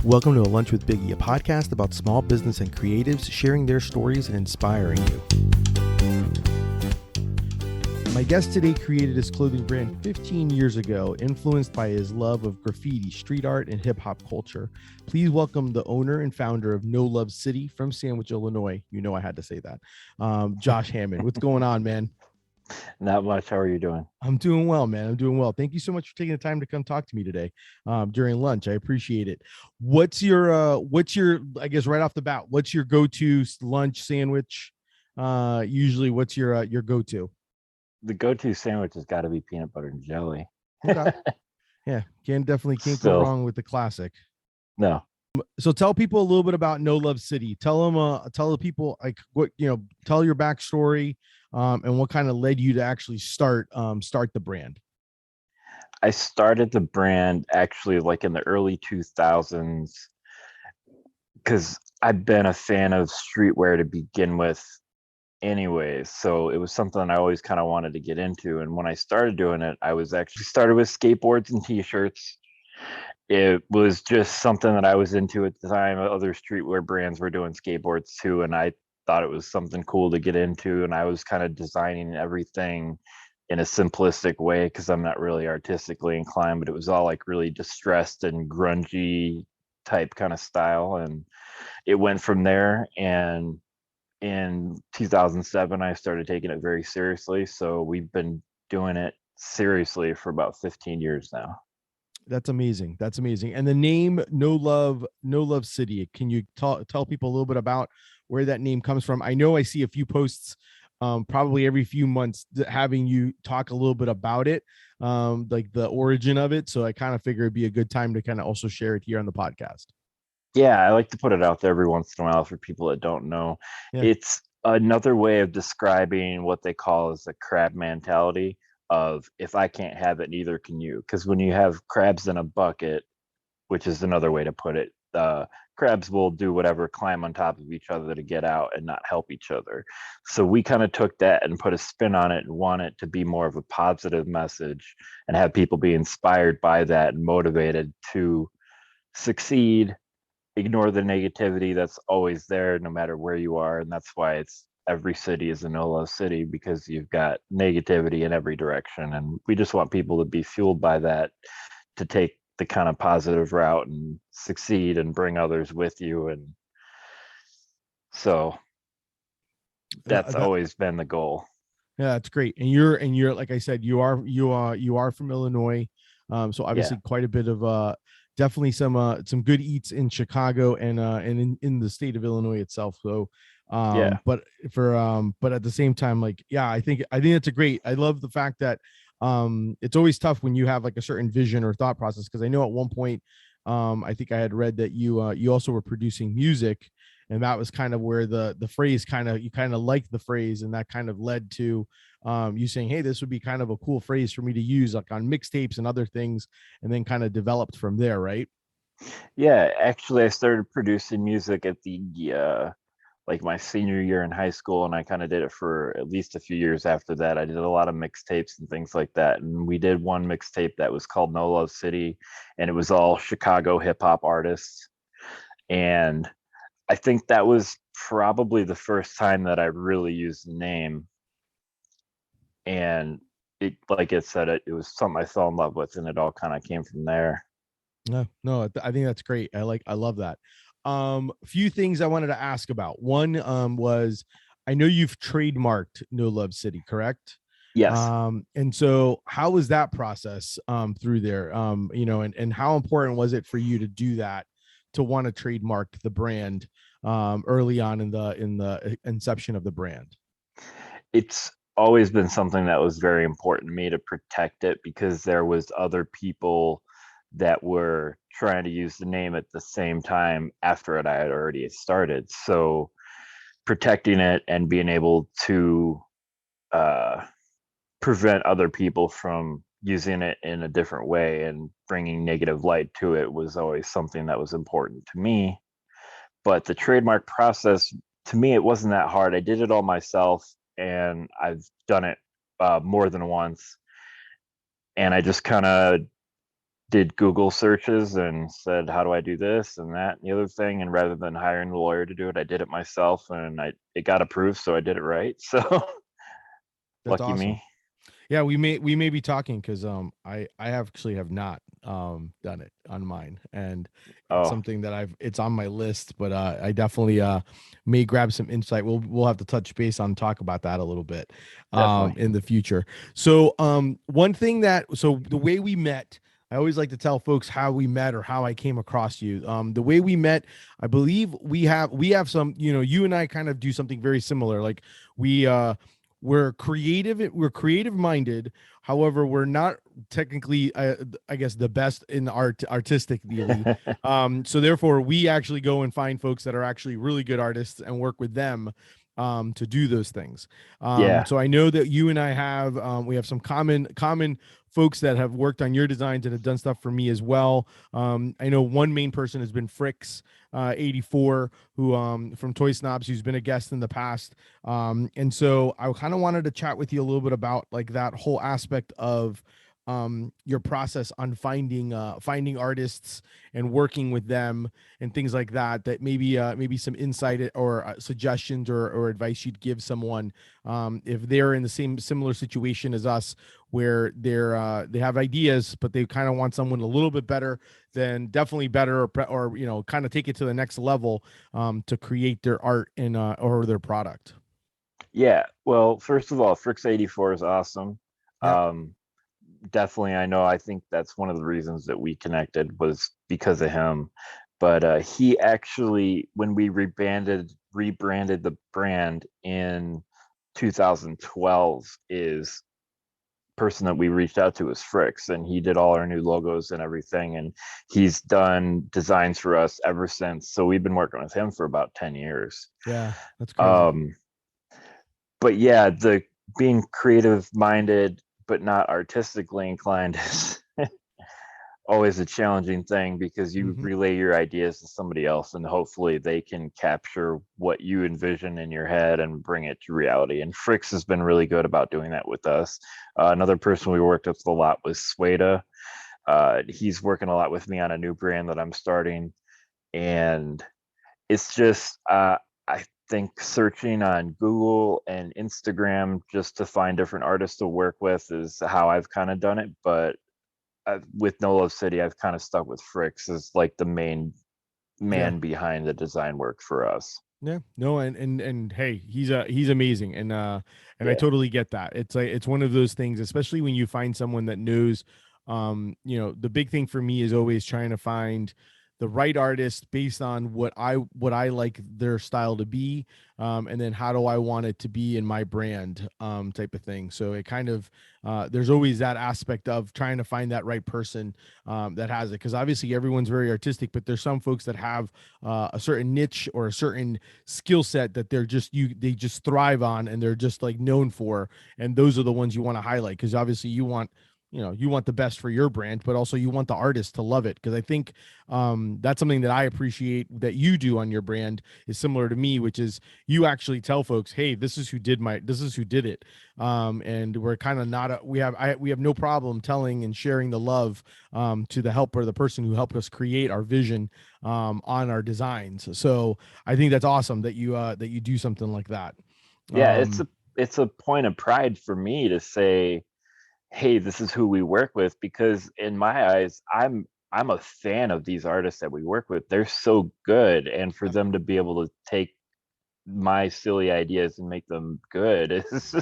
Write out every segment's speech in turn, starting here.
Welcome to A Lunch with Biggie, a podcast about small business and creatives sharing their stories and inspiring you. My guest today created his clothing brand 15 years ago, influenced by his love of graffiti, street art, and hip-hop culture. Please welcome the owner and founder of No Love City from Sandwich, Illinois. You know I had to say that. Josh Hammond. What's going on, man? Not much. How are you doing? I'm doing well, man. I'm doing well. Thank you so much for taking the time to come talk to me today during lunch. I appreciate it. What's your, I guess right off the bat, what's your go-to lunch sandwich? Usually what's your go-to? The go-to sandwich has got to be peanut butter and jelly. Okay. Yeah. Can't go wrong with the classic. No. So tell people a little bit about No Love City. Tell the people like what, tell your backstory and what kind of led you to actually start the brand. I started the brand actually like in the early 2000s because I've been a fan of streetwear to begin with anyways. So it was something I always kind of wanted to get into. And when I started doing it, I was actually started with skateboards and t-shirts. It was just something that I was into at the time. Other streetwear brands were doing skateboards too, and I thought it was something cool to get into. And I was kind of designing everything in a simplistic way because I'm not really artistically inclined, but it was all like really distressed and grungy type kind of style. And it went from there. And in 2007, I started taking it very seriously. So we've been doing it seriously for about 15 years now. That's amazing. That's amazing. And the name No Love City. Can you tell people a little bit about where that name comes from? I know I see a few posts probably every few months having you talk a little bit about it, like the origin of it. So I kind of figure it'd be a good time to kind of also share it here on the podcast. Yeah, I like to put it out there every once in a while for people that don't know. Yeah. It's another way of describing what they call as the crab mentality of if I can't have it, neither can you. Because when you have crabs in a bucket, which is another way to put it, crabs will do whatever, climb on top of each other to get out and not help each other. So we kind of took that and put a spin on it and want it to be more of a positive message and have people be inspired by that and motivated to succeed, ignore the negativity that's always there no matter where you are. And that's why it's every city is a No Love City, because you've got negativity in every direction. And we just want people to be fueled by that, to take the kind of positive route and succeed and bring others with you. And so that's always been the goal. Yeah, that's great. And you're like I said, you are from Illinois. So obviously quite a bit of definitely some good eats in Chicago and in the state of Illinois itself. So but at the same time, like, yeah, I think that's a great. I love the fact that it's always tough when you have like a certain vision or thought process, because I know at one point I think I had read that you also were producing music, and that was kind of where the phrase you kind of liked the phrase, and that kind of led to you saying, hey, this would be kind of a cool phrase for me to use like on mixtapes and other things, and then kind of developed from there, right? Yeah, actually I started producing music at the like my senior year in high school, and I kind of did it for at least a few years after that. I did a lot of mixtapes and things like that, and we did one mixtape that was called No Love City, and it was all Chicago hip-hop artists. And I think that was probably the first time that I really used the name, and it, like it said, it was something I fell in love with, and it all kind of came from there. No, I think that's great. I love that. A few things I wanted to ask about. One was, I know you've trademarked No Love City, correct? Yes. And so how was that process through there? And how important was it for you to do that, to want to trademark the brand early on in the inception of the brand? It's always been something that was very important to me to protect it, because there was other people that were trying to use the name at the same time after it I had already started. So protecting it and being able to prevent other people from using it in a different way and bringing negative light to it was always something that was important to me. But the trademark process, to me, it wasn't that hard. I did it all myself, and I've done it more than once. And I just kind of did Google searches and said, how do I do this and that and the other thing? And rather than hiring a lawyer to do it, I did it myself, and it got approved, so I did it right. So That's lucky awesome. me. Yeah, we may be talking because I actually have not done it on mine, and it's Oh, something that it's on my list, but I definitely may grab some insight. We'll have to touch base on talk about that a little bit definitely. in the future. So one thing so the way we met, I always like to tell folks how we met or how I came across you. The way we met, I believe we have some, you and I kind of do something very similar. Like we we're creative minded. However, we're not technically I guess the best in artistically. So therefore we actually go and find folks that are actually really good artists and work with them to do those things. Yeah. So I know that you and I have we have some common folks that have worked on your designs and have done stuff for me as well. I know one main person has been Fricks 84, who from Toy Snobs, who's been a guest in the past. And so I kind of wanted to chat with you a little bit about like that whole aspect of your process on finding artists and working with them and things like that, that maybe some insight or suggestions or advice you'd give someone if they're in the similar situation as us, where they have ideas but they kind of want someone a little bit better, than definitely better, or kind of take it to the next level to create their art and or their product. Yeah. Well, first of all, Fricks 84 is awesome. Yeah. Um, Definitely, I think that's one of the reasons that we connected was because of him. But he actually, when we rebranded the brand in 2012, is person that we reached out to was Fricks, and he did all our new logos and everything, and he's done designs for us ever since. So we've been working with him for about 10 years. Yeah, that's crazy. Um, but yeah, the being creative minded but not artistically inclined is always a challenging thing, because you Hmm. relay your ideas to somebody else and hopefully they can capture what you envision in your head and bring it to reality. And Fricks has been really good about doing that with us. Another person we worked with a lot was Sweda. He's working a lot with me on a new brand that I'm starting. And it's just, I think searching on Google and Instagram just to find different artists to work with is how I've kind of done it. But with No Love City, I've kind of stuck with Fricks as like the main Yeah. man behind the design work for us. Yeah, no, and hey, he's amazing, and I Yeah. totally get that. It's like it's one of those things, especially when you find someone that knows. The big thing for me is always trying to find the right artist based on what I like their style to be, and then how do I want it to be in my brand, type of thing. So it kind of there's always that aspect of trying to find that right person that has it, because obviously everyone's very artistic, but there's some folks that have a certain niche or a certain skill set that they just thrive on, and they're just like known for, and those are the ones you want to highlight, because obviously you want the best for your brand, but also you want the artist to love it, because I think that's something that I appreciate that you do on your brand is similar to me, which is you actually tell folks, hey, this is who did it. And we're kind of not we have no problem telling and sharing the love to the helper, the person who helped us create our vision on our designs. So I think that's awesome that you do something like that. Yeah, Um, it's a point of pride for me to say, hey, this is who we work with, because in my eyes, I'm a fan of these artists that we work with. They're so good, and for yeah, them to be able to take my silly ideas and make them good is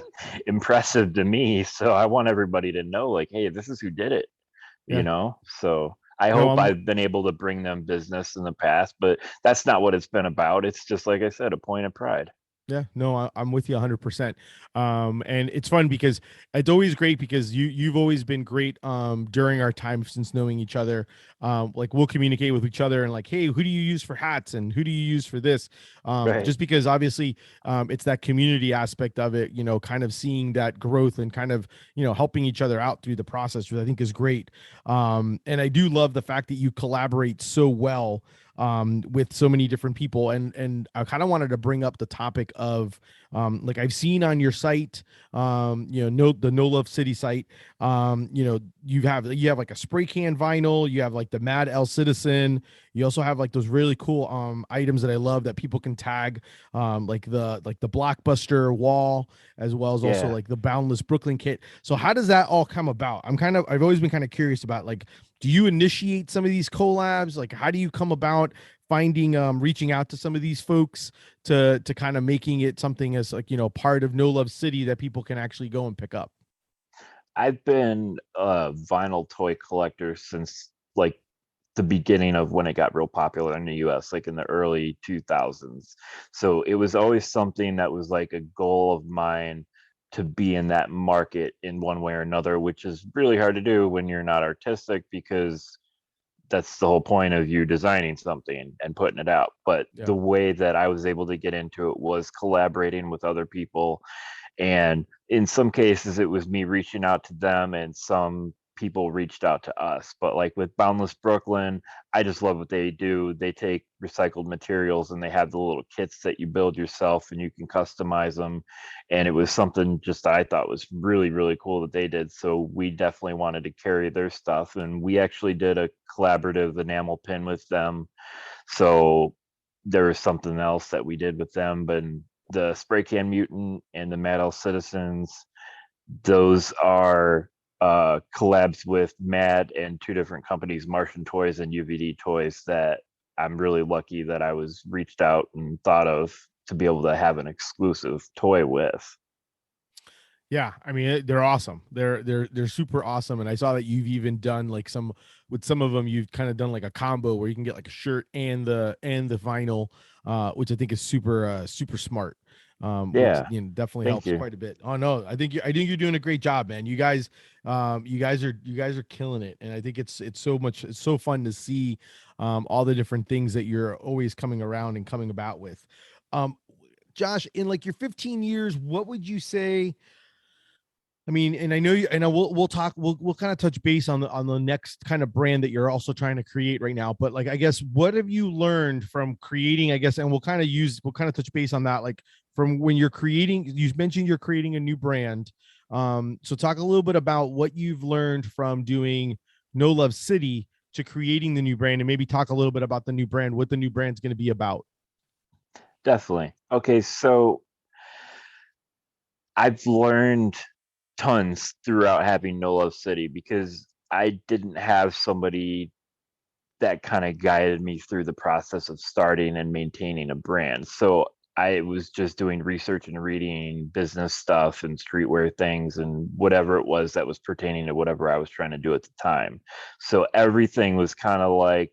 impressive to me. So I want everybody to know, like, hey, this is who did it, yeah. So I No, hope I've been able to bring them business in the past, but that's not what it's been about. It's just, like I said, a point of pride. Yeah, no, I'm with you 100%. And it's fun because it's always great because you've always been great during our time since knowing each other. Like we'll communicate with each other and like, hey, who do you use for hats and who do you use for this? Right. Just because obviously it's that community aspect of it, kind of seeing that growth and kind of, helping each other out through the process, which I think is great. And I do love the fact that you collaborate so well with so many different people. And I kind of wanted to bring up the topic of like I've seen on your site, the No Love City site, you have like a spray can vinyl, you have like the Mad L Citizen, you also have like those really cool items that I love that people can tag, like the Blockbuster wall, as well as also Yeah. like the Boundless Brooklyn kit. So how does that all come about? I've always been kind of curious about, like, do you initiate some of these collabs? Like, how do you come about finding, reaching out to some of these folks to kind of making it something as, like, part of No Love City that people can actually go and pick up? I've been a vinyl toy collector since like the beginning of when it got real popular in the US, like in the early 2000s. So it was always something that was like a goal of mine to be in that market in one way or another, which is really hard to do when you're not artistic, because that's the whole point of you designing something and putting it out. But Yeah. the way that I was able to get into it was collaborating with other people, and in some cases it was me reaching out to them, and some people reached out to us. But like with Boundless Brooklyn, I just love what they do. They take recycled materials and they have the little kits that you build yourself and you can customize them. And it was something just I thought was really, really cool that they did. So we definitely wanted to carry their stuff. And we actually did a collaborative enamel pin with them. So there was something else that we did with them. But the Spray Can Mutant and the Mad L Citizens, those are collabs with Mad and two different companies, Martian Toys and UVD Toys, that I'm really lucky that I was reached out and thought of to be able to have an exclusive toy with. Yeah, I mean, they're awesome. They're super awesome, and I saw that you've even done like some of them. You've kind of done like a combo where you can get like a shirt and the vinyl, which I think is super smart. Which, Yeah, definitely thank helps you. quite a bit. Oh no, I think you're doing a great job, man. You guys are killing it, and I think it's so fun to see all the different things that you're always coming around and coming about with. Um, Josh, in like your 15 years, what would you say? I mean, and I know you, and we'll kind of touch base on the next kind of brand that you're also trying to create right now. But like, I guess, what have you learned from creating, I guess, and we'll kind of touch base on that, like from when you're creating, you mentioned you're creating a new brand. So talk a little bit about what you've learned from doing No Love City to creating the new brand, and maybe talk a little bit about the new brand, what the new brand's going to be about. Definitely. Okay, so I've learned tons throughout having No Love City, because I didn't have somebody that kind of guided me through the process of starting and maintaining a brand. So I was just doing research and reading business stuff and streetwear things and whatever it was that was pertaining to whatever I was trying to do at the time. So everything was kind of like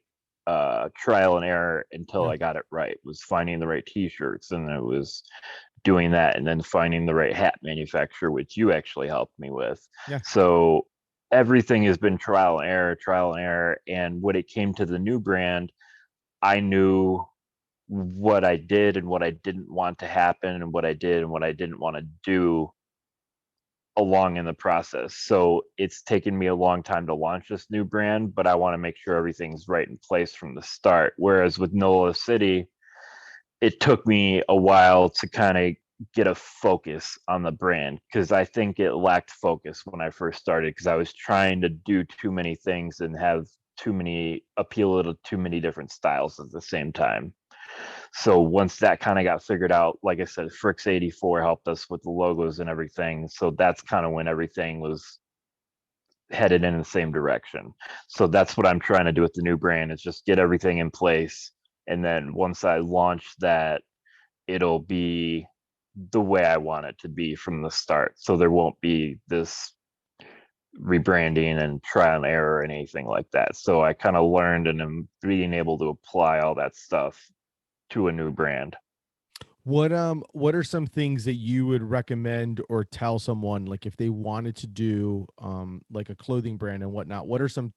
trial and error until Yeah. I got it right. It was finding the right t-shirts, and it was doing that, and then finding the right hat manufacturer, which you actually helped me with. Yeah. So everything has been trial and error, trial and error. And when it came to the new brand, I knew what I did and what I didn't want to happen, and what I did and what I didn't want to do along in the process. So it's taken me a long time to launch this new brand, but I want to make sure everything's right in place from the start. Whereas with NOLA City, it took me a while to kind of get a focus on the brand, because I think it lacked focus when I first started, because I was trying to do too many things and have too many appeal to too many different styles at the same time. So once that kind of got figured out, like I said, Fricks 84 helped us with the logos and everything. So that's kind of when everything was headed in the same direction. So that's what I'm trying to do with the new brand, is just get everything in place. And then once I launch that, it'll be the way I want it to be from the start. So there won't be this rebranding and trial and error or anything like that. So I kind of learned and am being able to apply all that stuff to a new brand. What are some things that you would recommend or tell someone, like if they wanted to do like a clothing brand and whatnot? What are some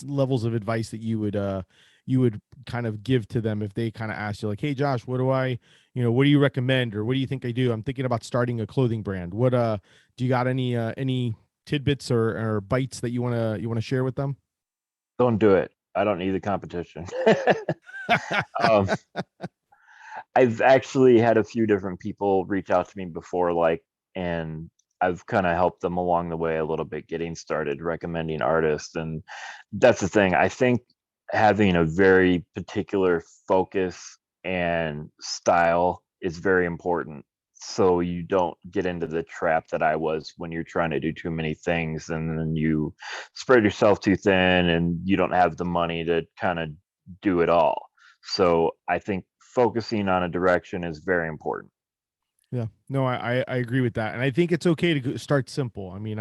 levels of advice that you would kind of give to them if they kind of ask you, like, hey Josh, what do you recommend, or what do you think I do? I'm thinking about starting a clothing brand. What do you got any tidbits or bites that you wanna share with them? Don't do it. I don't need the competition. um, I've actually had a few different people reach out to me before, like, and I've kind of helped them along the way a little bit, getting started, recommending artists. And that's the thing. I think having a very particular focus and style is very important. So you don't get into the trap that I was when you're trying to do too many things and then you spread yourself too thin and you don't have the money to kind of do it all. So I think focusing on a direction is very important. Yeah, no, I agree with that, and I think it's okay to start simple. I mean,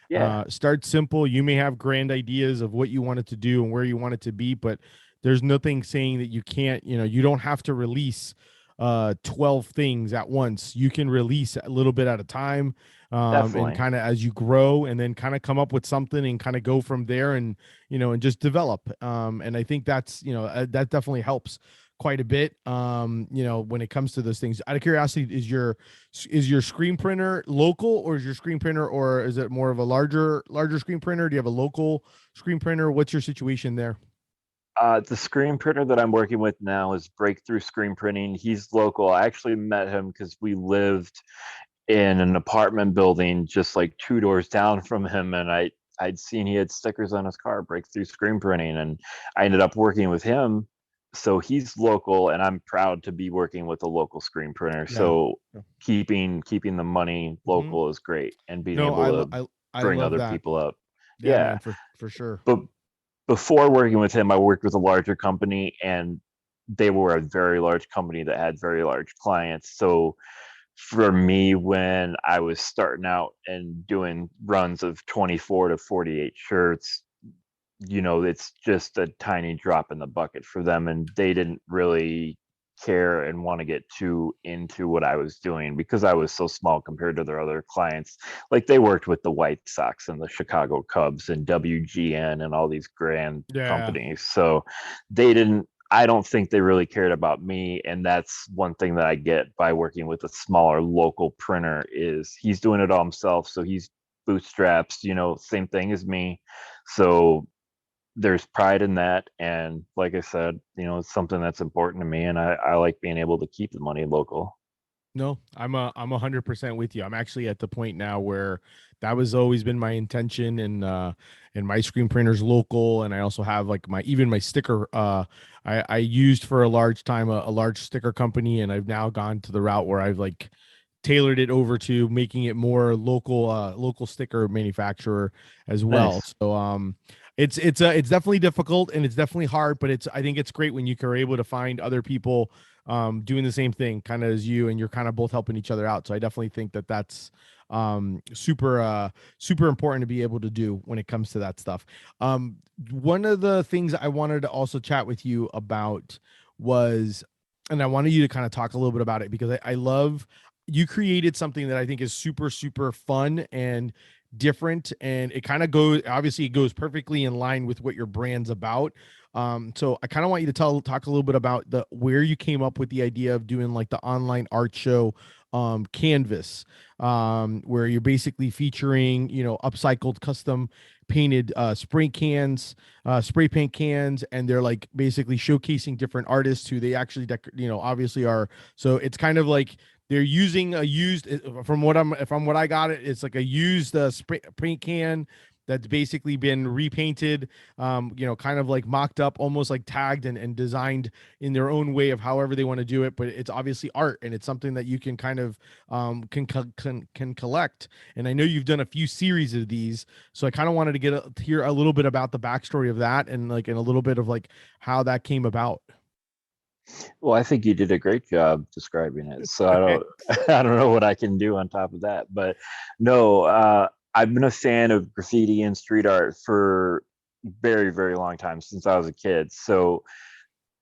Yeah, start simple. You may have grand ideas of what you want it to do and where you want it to be, but there's nothing saying that you can't. You know, you don't have to release 12 things at once. You can release a little bit at a time, and definitely. kind of as you grow, and then kind of come up with something and kind of go from there, and and just develop. And I think that's that definitely helps quite a bit, when it comes to those things. Out of curiosity, is your screen printer local, or is your screen printer, or is it more of a larger screen printer? Do you have a local screen printer? What's your situation there? The screen printer that I'm working with now is Breakthrough Screen Printing. He's local. I actually met him because we lived in an apartment building just like two doors down from him, and I'd seen he had stickers on his car, Breakthrough Screen Printing, and I ended up working with him. So he's local, and I'm proud to be working with a local screen printer. Yeah. So keeping the money Mm-hmm. local is great, and being No, able to I bring love other that. people up. Yeah, Yeah, man, for sure. but before working with him, I worked with a larger company, and they were a very large company that had very large clients. So for me, when I was starting out and doing runs of 24 to 48 shirts, it's just a tiny drop in the bucket for them. And they didn't really care and want to get too into what I was doing because I was so small compared to their other clients. Like they worked with the White Sox and the Chicago Cubs and WGN and all these grand Yeah. companies. So they didn't I don't think they really cared about me. And that's one thing that I get by working with a smaller local printer is he's doing it all himself. So he's bootstraps, same thing as me. So there's pride in that. And like I said, it's something that's important to me. And I like being able to keep the money local. No, I'm 100% with you. I'm actually at the point now where that was always been my intention, and my screen printer's local, and I also have like my sticker. I used for a large time a large sticker company, and I've now gone to the route where I've like tailored it over to making it more local sticker manufacturer as well. Nice. So it's definitely difficult and it's definitely hard, but I think it's great when you are able to find other people doing the same thing kind of as you, and you're kind of both helping each other out. So I definitely think that that's super important to be able to do when it comes to that stuff. One of the things I wanted to also chat with you about was, and I wanted you to kind of talk a little bit about it because I love, you created something that I think is super fun and different, and it kind of goes, obviously it goes perfectly in line with what your brand's about. So I kind of want you to talk a little bit about the where you came up with the idea of doing like the online art show canvas, where you're basically featuring upcycled custom painted spray paint cans, and they're like basically showcasing different artists who they actually obviously are. So it's kind of like they're using a used, from what I got it, it's like a used spray paint can that's basically been repainted, kind of like mocked up, almost like tagged and designed in their own way of however they want to do it. But it's obviously art, and it's something that you can kind of can collect. And I know you've done a few series of these, so I kind of wanted to hear a little bit about the backstory of that, and like a little bit of like how that came about. Well, I think you did a great job describing it. So I don't I don't know what I can do on top of that. But no, I've been a fan of graffiti and street art for very, very long time since I was a kid. So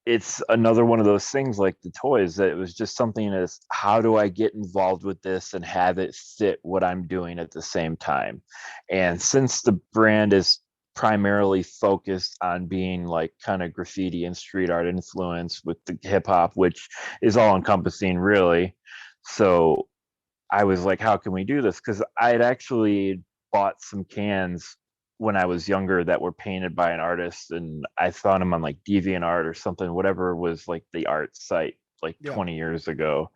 it's another one of those things like the toys that it was just something as how do I get involved with this and have it fit what I'm doing at the same time. And since the brand is primarily focused on being like kind of graffiti and street art influence with the hip hop, which is all encompassing really. So I was like, how can we do this? Because I had actually bought some cans when I was younger that were painted by an artist, and I found them on like DeviantArt or something, whatever was like the art site like Yeah. 20 years ago.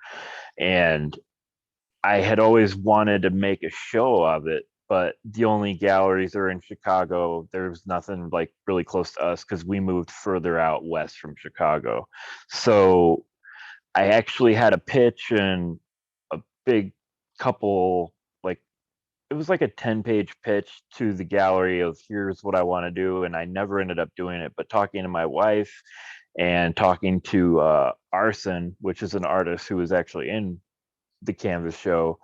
And I had always wanted to make a show of it, but the only galleries are in Chicago. There's nothing like really close to us because we moved further out west from Chicago. So I actually had a pitch and a big couple, like it was like a 10-page pitch to the gallery of here's what I want to do. And I never ended up doing it, but talking to my wife and talking to Arson, which is an artist who was actually in the canvas show,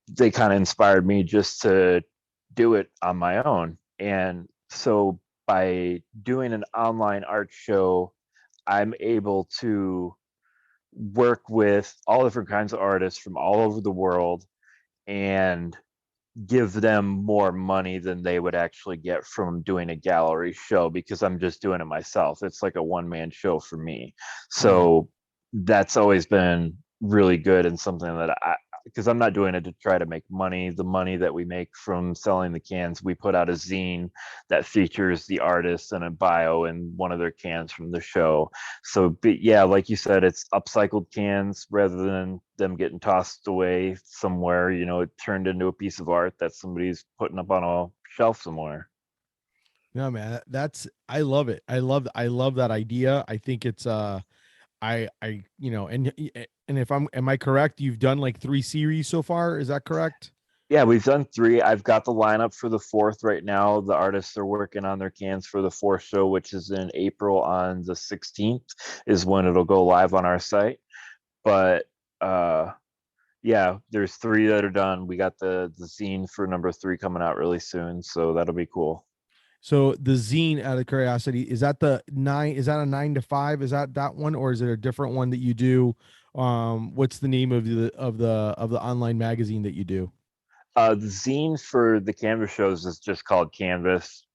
they kind of inspired me just to do it on my own. And so by doing an online art show, I'm able to work with all different kinds of artists from all over the world and give them more money than they would actually get from doing a gallery show because I'm just doing it myself. It's like a one-man show for me. Yeah. So that's always been really good and something that because I'm not doing it to try to make money. The money that we make from selling the cans, we put out a zine that features the artist and a bio and one of their cans from the show. So, but yeah, like you said, it's upcycled cans rather than them getting tossed away somewhere. You know, it turned into a piece of art that somebody's putting up on a shelf somewhere. No, man, that's I love it. I love that idea. I think it's you know, and if I'm am I correct, you've done like 3 series so far, is that correct? Yeah, we've done three. I've got the lineup for the fourth right now. The artists are working on their cans for the fourth show, which is in April on the 16th, is when it'll go live on our site. But yeah, there's three that are done. We got the zine for number three coming out really soon, so that'll be cool. So the zine, out of curiosity, is that the nine? Is that a 9 to 5? Is that one, or is it a different one that you do? What's the name of the online magazine that you do? The zine for the Canvas shows is just called Canvas.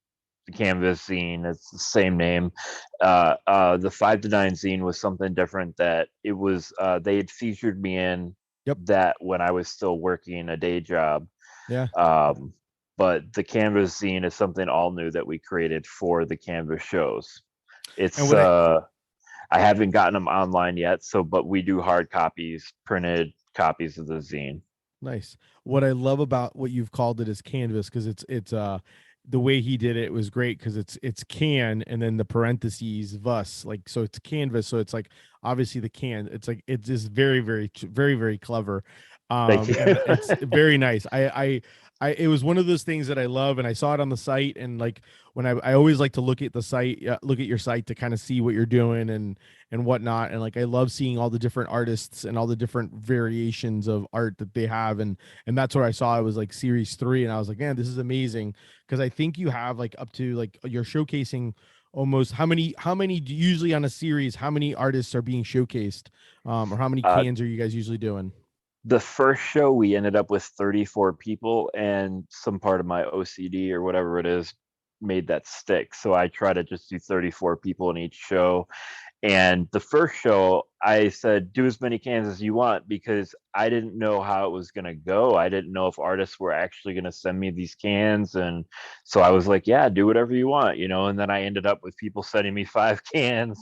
The Canvas zine, it's the same name. The 5 to 9 zine was something different that it was. They had featured me in Yep. that when I was still working a day job. Yeah. Um, but the Canvas zine is something all new that we created for the Canvas shows. And It's what I I haven't gotten them online yet, so but we do hard copies, printed copies of the zine. Nice. What I love about what you've called it is canvas, because it's the way he did it was great, because it's can and then the parentheses vus, like, so it's canvas, so it's like obviously the can, it's like it's just very clever. Thank you. And it's very nice. I it was one of those things that I love, and I saw it on the site, and like when I always like to look at the site, look at your site to kind of see what you're doing and whatnot. And like I love seeing all the different artists and all the different variations of art that they have. And that's what I saw. It was like series 3, and I was like, man, this is amazing. Because I think you have like up to like you're showcasing almost how many usually on a series, how many artists are being showcased, or how many uh, cans are you guys usually doing? the first show we ended up with 34 people, and some part of my OCD or whatever it is made that stick. So I try to just do 34 people in each show. And the first show, I said, do as many cans as you want because I didn't know how it was going to go. I didn't know if artists were actually going to send me these cans. And so I was like, yeah, do whatever you want, you know. And then I ended up with people sending me 5 cans.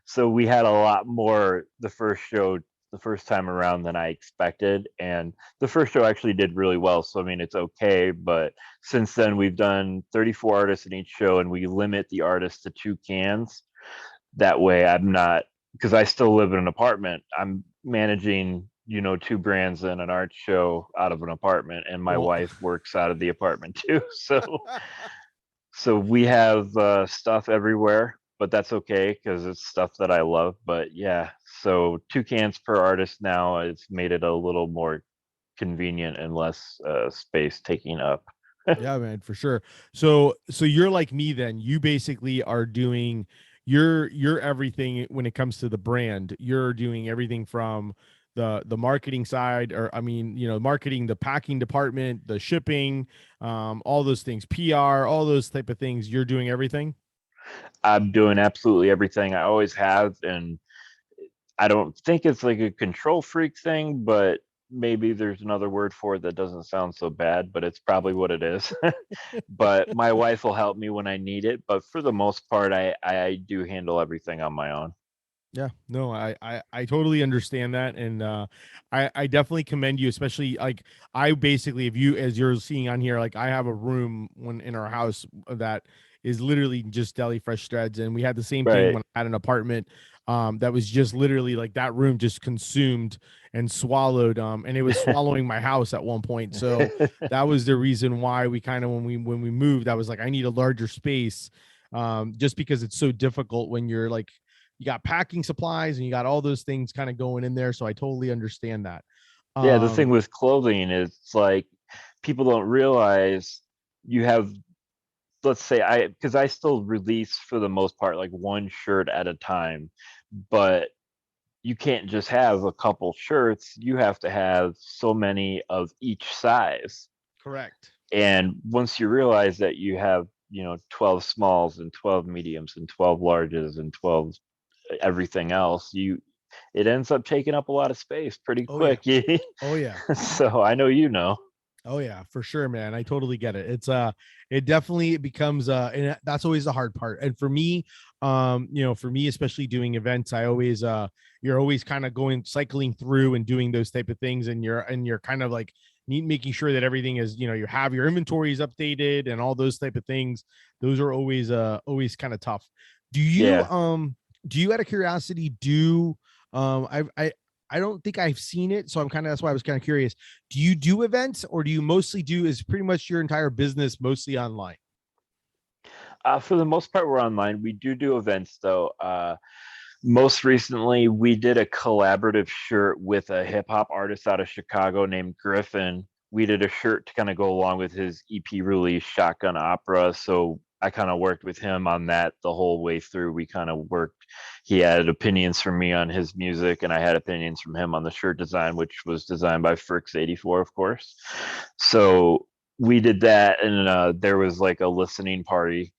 So we had a lot more the first show, the first time around than I expected. And the first show actually did really well. So, I mean, it's okay. But since then, we've done 34 artists in each show, and we limit the artists to 2 cans. That way I'm not, because I still live in an apartment, I'm managing, you know, 2 brands and an art show out of an apartment, and my Well, wife works out of the apartment too. So we have stuff everywhere, but that's okay because it's stuff that I love. But yeah, so 2 cans per artist now, it's made it a little more convenient and less space taking up. yeah, man, for sure. So you're like me then. You basically are doing you're everything when it comes to the brand. You're doing everything from the marketing side, or I mean, you know, marketing, the packing department, the shipping, all those things, PR, all those type of things. You're doing everything. I'm doing absolutely everything. I always have, and I don't think it's like a control freak thing, but maybe there's another word for it that doesn't sound so bad, but it's probably what it is. But my wife will help me when I need it. But for the most part, I do handle everything on my own. Yeah, no, I totally understand that, and I definitely commend you, especially like I basically, if you as you're seeing on here, like I have a room when in our house that is literally just deli fresh threads, and we had the same thing Right. when I had an apartment that was just literally like that room just consumed and swallowed and it was swallowing my house at one point. So that was the reason why we kind of when we moved, I was like I need a larger space just because it's so difficult when you're like you got packing supplies and you got all those things kind of going in there. So I totally understand that. Yeah, the thing Um, with clothing is it's like people don't realize you have, let's say, because I still release for the most part like one shirt at a time, but you can't just have a couple shirts. You have to have so many of each size. correct. And once you realize that you have, 12 smalls and 12 mediums and 12 larges and 12 everything else, it ends up taking up a lot of space pretty Oh yeah. quick. Oh yeah. So I know Oh yeah, for sure, man. I totally get it. It's it definitely becomes and that's always the hard part. And for me, for me, especially doing events, I always you're always kind of going cycling through and doing those type of things, and you're kind of like making sure that everything is, you have your inventories updated and all those type of things. Those are always kind of tough. Do you Yeah. do you out of curiosity do I don't think I've seen it, so I'm kind of that's why I was kind of curious. Do you do events, or do you mostly do is pretty much your entire business mostly online? For the most part, we're online. We do events though. Most recently, we did a collaborative shirt with a hip hop artist out of Chicago named Griffin. We did a shirt to kind of go along with his EP release, Shotgun Opera. So I kind of worked with him on that the whole way through. We kind of worked. He had opinions from me on his music, and I had opinions from him on the shirt design, which was designed by Frix84, of course. So we did that, and there was like a listening party.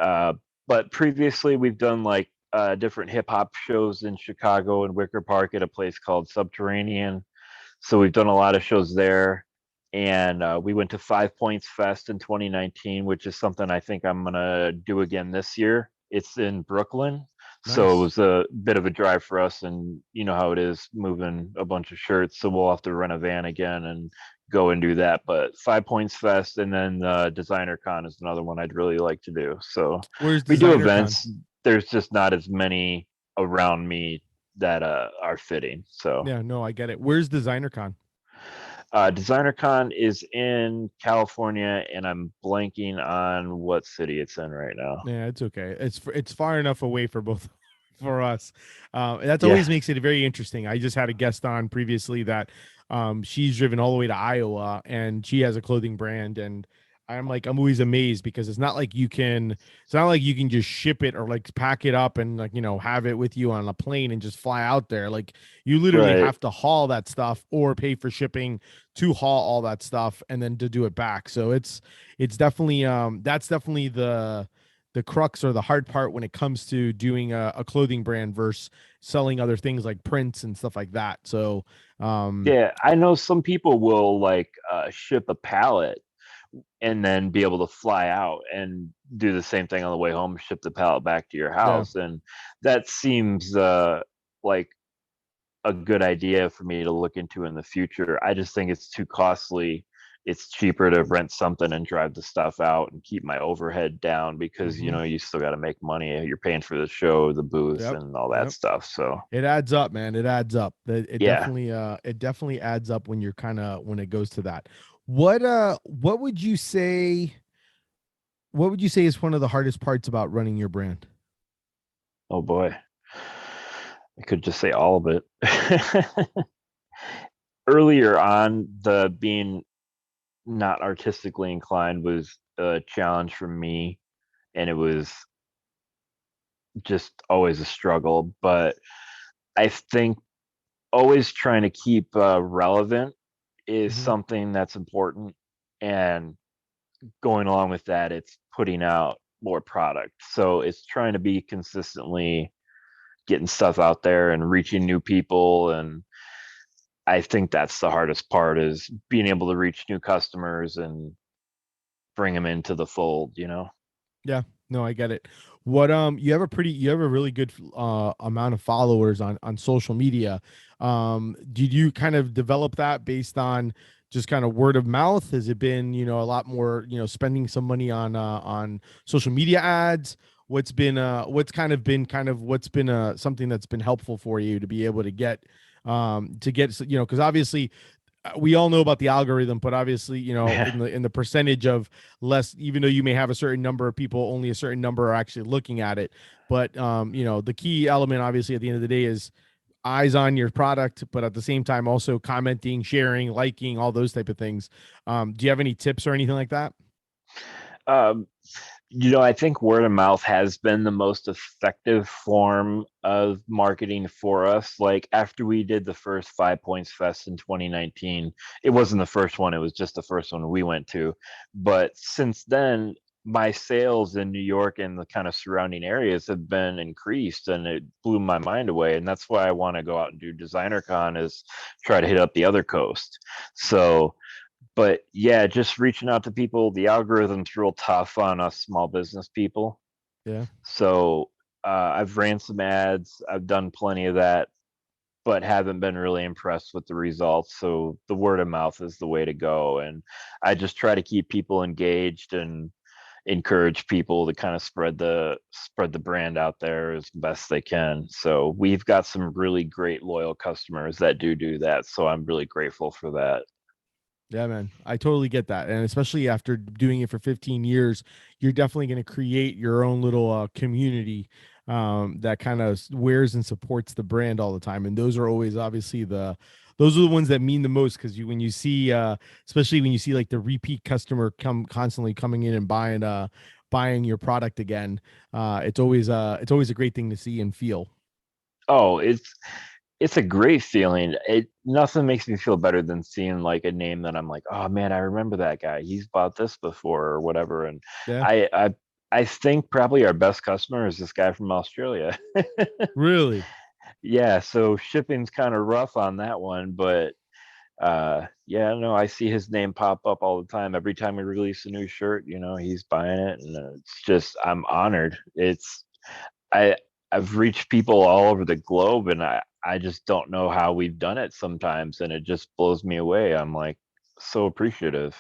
Uh, but previously, we've done like different hip hop shows in Chicago and Wicker Park at a place called Subterranean. So we've done a lot of shows there. And we went to Five Points Fest in 2019, which is something I think I'm going to do again this year. It's in Brooklyn. So it Nice. was a bit of a drive for us. And you know how it is moving a bunch of shirts. So we'll have to rent a van again and go and do that. But Five Points Fest and then Designer Con is another one I'd really like to do. So Where's we do Designer Con? events. There's just not as many around me that are fitting. So Yeah, no, I get it. Where's Designer Con? Designer Con is in California, and I'm blanking on what city it's in right now. Yeah, it's okay. It's far enough away for both for us. That Yeah, always makes it very interesting. I just had a guest on previously that she's driven all the way to Iowa and she has a clothing brand, and I'm always amazed because it's not like you can just ship it or like pack it up and like have it with you on a plane and just fly out there. Like you literally right. have to haul that stuff or pay for shipping to haul all that stuff and then to do it back. So it's definitely that's definitely the crux or the hard part when it comes to doing a clothing brand versus selling other things like prints and stuff like that. So, Yeah, I know some people will like ship a pallet and then be able to fly out and do the same thing on the way home, ship the pallet back to your yeah, house, and that seems like a good idea for me to look into in the future. I just think it's too costly. It's cheaper to rent something and drive the stuff out and keep my overhead down because hmm, you still got to make money. You're paying for the show, the booth, yep, and all that yep. stuff. So It adds up, man. It adds up. yeah. It definitely adds up when you're kind of when it goes to that. What would you say? What would you say is one of the hardest parts about running your brand? Oh boy, I could just say all of it. Earlier on, the being not artistically inclined was a challenge for me, and it was just always a struggle. But I think always trying to keep relevant is Hmm. something that's important. And going along with that, it's putting out more product. So it's trying to be consistently getting stuff out there and reaching new people. And I think that's the hardest part, is being able to reach new customers and bring them into the fold, you know? Yeah, no, I get it. What you have a really good amount of followers on social media. Did you kind of develop that based on just kind of word of mouth? Has it been, a lot more, spending some money on social media ads? What's been something that's been helpful for you to be able to get, because obviously we all know about the algorithm, but obviously, Yeah. in the percentage of less, even though you may have a certain number of people, only a certain number are actually looking at it. But the key element, obviously, at the end of the day, is eyes on your product, but at the same time, also commenting, sharing, liking, all those type of things. Do you have any tips or anything like that? Um, I think word of mouth has been the most effective form of marketing for us. Like after we did the first 5 Points Fest in 2019, it wasn't the first one, it was just the first one we went to. But since then, my sales in New York and the kind of surrounding areas have been increased, and it blew my mind away. And that's why I want to go out and do Designer Con, is try to hit up the other coast. So but yeah, just reaching out to people. The algorithm's real tough on us small business people. Yeah. So I've ran some ads. I've done plenty of that, but haven't been really impressed with the results. So the word of mouth is the way to go. And I just try to keep people engaged and encourage people to kind of spread the brand out there as best they can. So we've got some really great loyal customers that do that. So I'm really grateful for that. Yeah, man. I totally get that. And especially after doing it for 15 years, you're definitely going to create your own little community that kind of wears and supports the brand all the time. And those are always obviously those are the ones that mean the most, because when you see especially when you see like the repeat customer come constantly coming in and buying your product again, it's always a great thing to see and feel. Oh, it's a great feeling. It Nothing makes me feel better than seeing like a name that I'm like, oh man, I remember that guy. He's bought this before or whatever. And Yeah. I I I think probably our best customer is this guy from Australia. Really? Yeah, so shipping's kind of rough on that one, but yeah, no, I see his name pop up all the time. Every time we release a new shirt, he's buying it, and it's just I'm honored. I I've reached people all over the globe, and I just don't know how we've done it sometimes, and it just blows me away. I'm like so appreciative.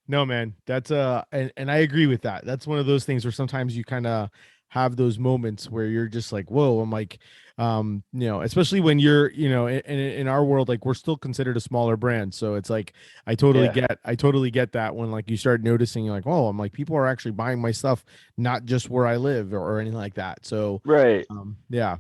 No, man, that's and I agree with that. That's one of those things where sometimes you kind of have those moments where you're just like, whoa, I'm like, especially when you're, in our world, like we're still considered a smaller brand. So it's like, Yeah, I totally get that when like you start noticing, you're like, oh, I'm like, people are actually buying my stuff, not just where I live or anything like that. So, right. yeah.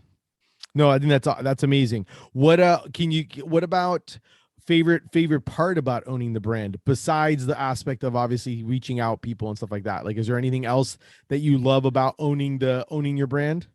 No, I think that's amazing. What about favorite part about owning the brand besides the aspect of obviously reaching out people and stuff like that? Like, is there anything else that you love about owning your brand?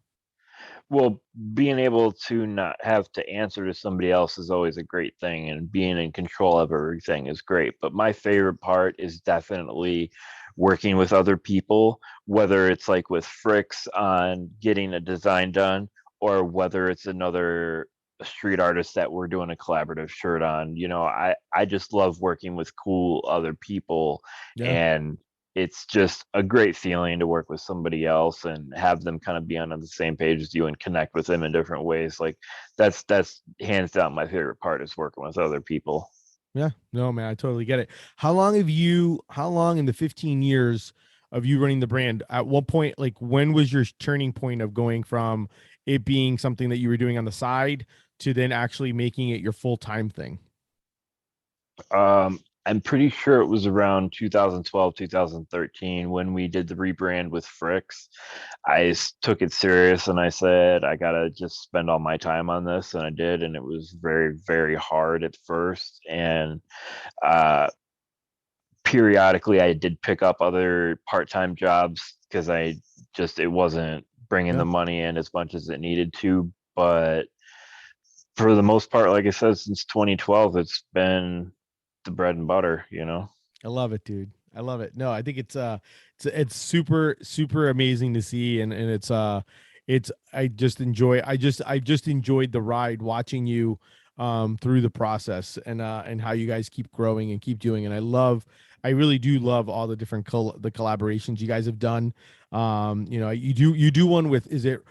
Well, being able to not have to answer to somebody else is always a great thing, and being in control of everything is great. But my favorite part is definitely working with other people, whether it's like with Fricks on getting a design done, or whether it's another street artist that we're doing a collaborative shirt on. I just love working with cool other people, Yeah. and it's just a great feeling to work with somebody else and have them kind of be on the same page as you and connect with them in different ways. Like that's hands down my favorite part, is working with other people. Yeah. No, man, I totally get it. How long in the 15 years of you running the brand, at what point, like when was your turning point of going from it being something that you were doing on the side to then actually making it your full-time thing? I'm pretty sure it was around 2012, 2013 when we did the rebrand with Fricks. Took it serious and I said, I gotta just spend all my time on this. And I did. And it was very, very hard at first. And uh, periodically I did pick up other part-time jobs because it wasn't bringing Yeah. the money in as much as it needed to. But for the most part, like I said, since 2012, it's been the bread and butter. I love it, dude. I love it. No, I think it's super amazing to see, and it's I just enjoyed the ride watching you through the process, and how you guys keep growing and keep doing. And I really do love all the different the collaborations you guys have done. You know, you do one with, is it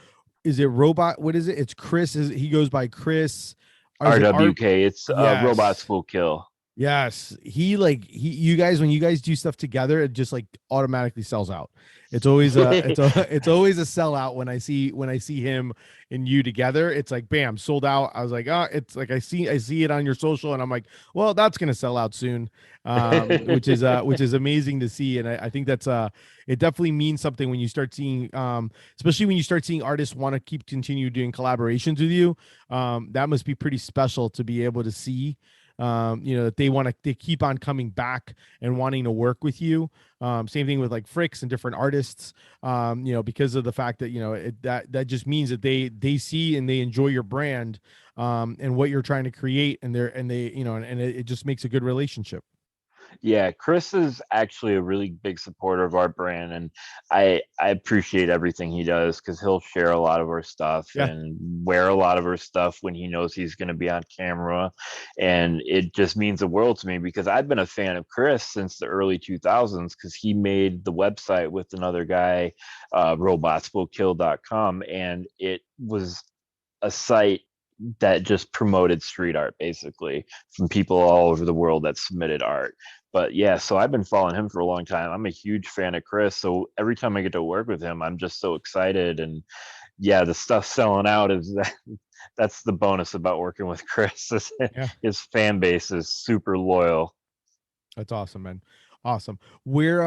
Robot? What is it? It's Chris. He goes by Chris. Or is it Art? RWK. It's Robots Yes. Will Kill. Yes, you guys, when you guys do stuff together, it just like automatically sells out. It's always it's always a sellout when I see him and you together. It's like bam, sold out. I was like, oh, it's like I see it on your social, and I'm like, well, that's gonna sell out soon, which is amazing to see, and I think that's it definitely means something when you start seeing, especially when you start seeing artists want to continue doing collaborations with you. That must be pretty special to be able to see, you know, that they keep on coming back and wanting to work with you. Same thing with like Fricks and different artists, you know, because of the fact that, you know, that just means that they see and they enjoy your brand, and what you're trying to create, and they, you know, and it just makes a good relationship. Yeah, Chris is actually a really big supporter of our brand, and I appreciate everything he does because he'll share a lot of our stuff Yeah. and wear a lot of our stuff when he knows he's going to be on camera, and it just means the world to me because I've been a fan of Chris since the early 2000s because he made the website with another guy, robotswillkill.com, and it was a site that just promoted street art basically from people all over the world that submitted art. But yeah, so I've been following him for a long time. I'm a huge fan of Chris, so every time I get to work with him, I'm just so excited. And yeah, the stuff selling out is that's the bonus about working with Chris. Yeah. His fan base is super loyal. That's awesome, man. Awesome. We're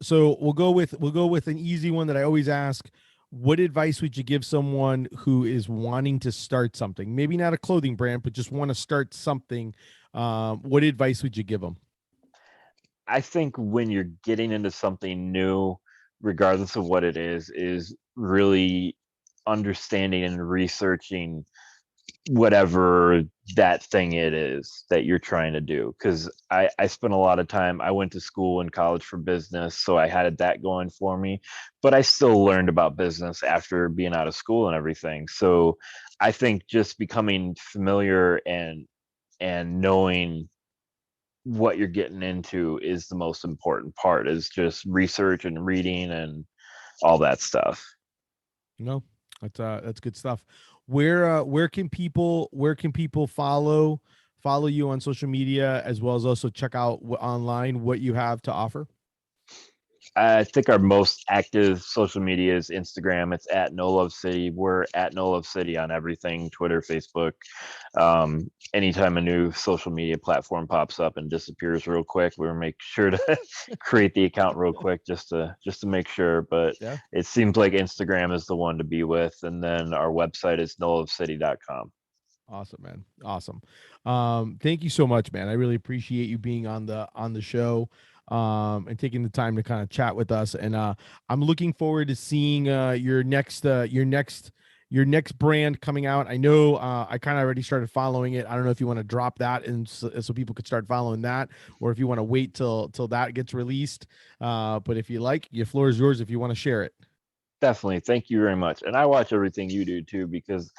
so we'll go with an easy one that I always ask. What advice would you give someone who is wanting to start something? Maybe not a clothing brand, but just want to start something. What advice would you give them? I think when you're getting into something new, regardless of what it is really understanding and researching whatever that thing it is that you're trying to do. Because I spent a lot of time, I went to school and college for business, so I had that going for me, but I still learned about business after being out of school and everything. So I think just becoming familiar and knowing what you're getting into is the most important part, is just research and reading and all that stuff. No, that's good stuff. Where can people follow you on social media, as well as also check out online what you have to offer? I think our most active social media is Instagram. It's at No Love City. We're at No Love City on everything: Twitter, Facebook. Anytime a new social media platform pops up and disappears real quick, we make sure to create the account real quick just to make sure. But Yeah. it seems like Instagram is the one to be with, and then our website is nolovecity.com. Awesome, man. Awesome. Thank you so much, man. I really appreciate you being on the show, and taking the time to kind of chat with us. And I'm looking forward to seeing your next brand coming out. I know I kind of already started following it. I don't know if you want to drop that, and so people could start following that, or if you want to wait till that gets released. But if you like, your floor is yours if you want to share it. Definitely. Thank you very much. And I watch everything you do too, because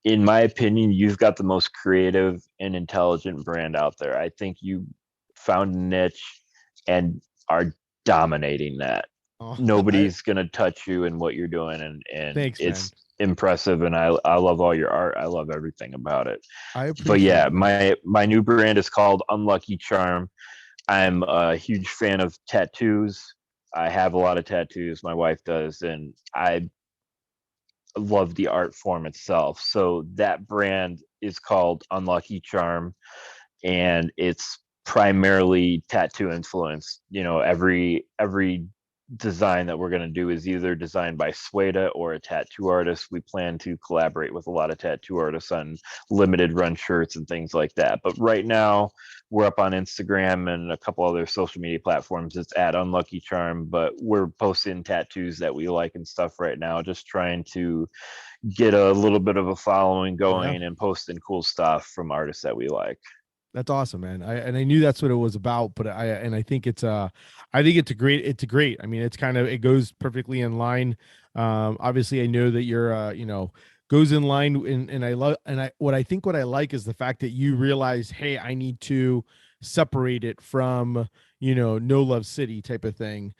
in my opinion, you've got the most creative and intelligent brand out there. I think you found a niche and are dominating that. Oh, Nobody's gonna touch you in what you're doing, and thanks, man. it's impressive. And I love all your art. I love everything about it. I But appreciate yeah, it, man. my new brand is called Unlucky Charm. I'm a huge fan of tattoos. I have a lot of tattoos. My wife does, and I love the art form itself. So that brand is called Unlucky Charm, and it's primarily tattoo influenced. You know, every design that we're going to do is either designed by Sueda or a tattoo artist. We plan to collaborate with a lot of tattoo artists on limited run shirts and things like that. But right now, we're up on Instagram and a couple other social media platforms. It's at Unlucky Charm, but we're posting tattoos that we like and stuff right now, just trying to get a little bit of a following Yeah. going and posting cool stuff from artists that we like. That's awesome, man. I knew that's what it was about, but I think it's a great. I mean, it's kind of, it goes perfectly in line. Obviously I know that you're, you know, goes in line, and I love, and what I like is the fact that you realize, hey, I need to separate it from, No Love City type of thing,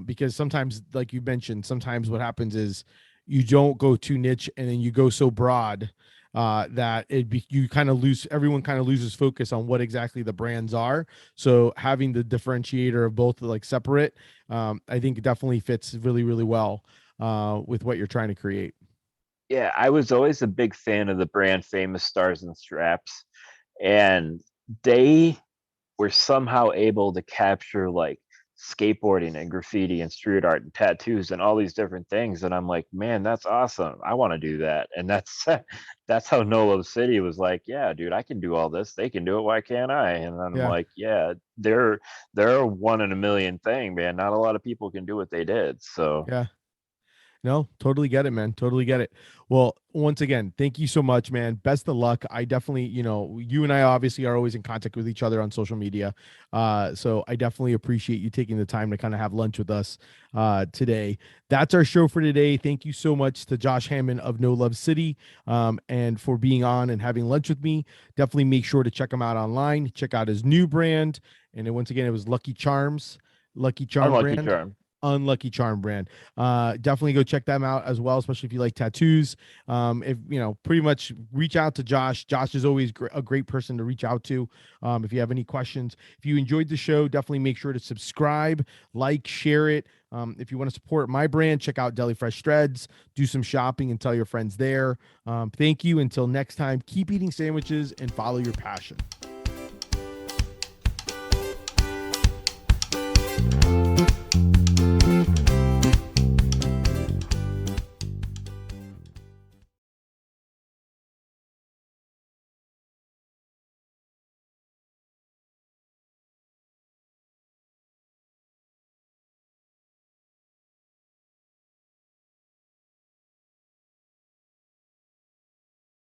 because sometimes, like you mentioned, sometimes what happens is you don't go too niche, and then you go so broad, that you kind of lose, everyone kind of loses focus on what exactly the brands are. So having the differentiator of both, like, separate, I think it definitely fits really, really well, with what you're trying to create. Yeah, I was always a big fan of the brand Famous Stars and Straps, and they were somehow able to capture like skateboarding and graffiti and street art and tattoos and all these different things. And I'm like, man, that's awesome. I want to do that. And that's that's how No Love City was like, yeah, dude, I can do all this. They can do it. Why can't I? And I'm Yeah. like, yeah, they're a one in a million thing, man. Not a lot of people can do what they did. So Yeah. No, totally get it, man. Totally get it. Well, once again, thank you so much, man. Best of luck. I definitely, you and I obviously are always in contact with each other on social media. So I definitely appreciate you taking the time to kind of have lunch with us today. That's our show for today. Thank you so much to Josh Hammond of No Love City, and for being on and having lunch with me. Definitely make sure to check him out online. Check out his new brand. And then once again, it was Lucky Charm Unlucky brand. Charm. Unlucky Charm brand. Definitely go check them out as well, especially if you like tattoos. If pretty much reach out to Josh. Josh is always a great person to reach out to, if you have any questions. If you enjoyed the show, definitely make sure to subscribe, like, share it. If you want to support my brand, check out Deli Fresh Threads, do some shopping, and tell your friends there. Thank you. Until next time, keep eating sandwiches and follow your passion.